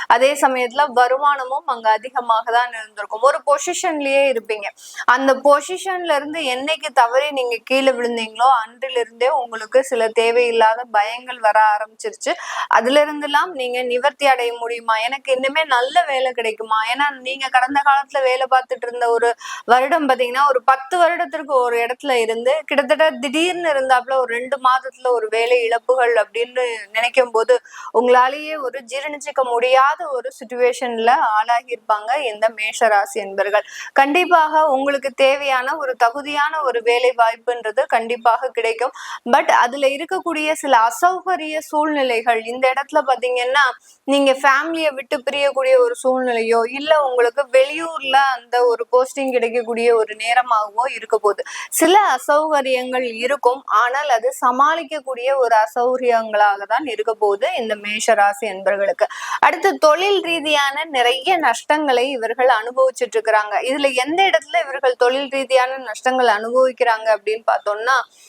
அதே சமயத்துல வருமானமும் அங்க அதிகமாக தான் இருந்திருக்கும். ஒரு பொசிஷன்லயே இருப்பீங்க. அந்த பொசிஷன்ல இருந்து என்னைக்கு தவறி நீங்க கீழே விழுந்தீங்களோ அன்றிலிருந்தே உங்களுக்கு சில தேவையில்லாத பயங்கள் வர ஆரம்பிச்சிருச்சு. அதுல இருந்தெல்லாம் நீங்க நிவர்த்தி அடைய முடியுமா, எனக்கு இன்னுமே நல்ல வேலை கிடைக்குமா? ஏன்னா நீங்க கடந்த காலத்துல வேலை பார்த்துட்டு இருந்த ஒரு வருடம் பாத்தீங்கன்னா ஒரு 10 வருடத்திற்கு ஒரு இடத்துல இருந்து கிட்டத்தட்ட திடீர்னு இருந்தாப்புல ஒரு 2 மாதத்துல ஒரு வேலை இழப்புகள் அப்படின்னு நினைக்கும் போது உங்களாலேயே ஒரு ஜீரணிச்சுக்க முடியாத ஒரு சுச்சுவேஷன்ல ஆளாகி இருப்பாங்க இந்த மேஷராசி என்பர்கள். கண்டிப்பாக உங்களுக்கு தேவையான ஒரு தகுதியான ஒரு வேலை வாய்ப்புன்றது கண்டிப்பாக கிடைக்கும். பட் அதுல இருக்கக்கூடிய சில அசௌகரிய சூழ்நிலைகள் இந்த இடத்துல பாத்தீங்கன்னா நீங்க ஃபேமிலியை விட்டு பிரியக்கூடிய ஒரு சூழ்நிலையோ இல்ல உங்களுக்கு வெளியூர்ல அந்த ஒரு போஸ்டிங் கிடைக்கக்கூடிய ஒரு நேரமாகவோ இருக்க போகுது. சில அசௌகரியங்கள் இருக்கும், ஆனால் அது சமாளிக்கக்கூடிய ஒரு அசௌகரியங்களாக தான் இருக்க போகுது இந்த மேஷராசி என்பவர்களுக்கு. அடுத்து தொழில் ரீதியான நிறைய நஷ்டங்களை இவர்கள் அனுபவிச்சுட்டு இருக்கிறாங்க. இதுல எந்த இடத்துல இவர்கள் தொழில் ரீதியான நஷ்டங்கள் அனுபவிக்கிறாங்க அப்படின்னு பார்த்தோம்னா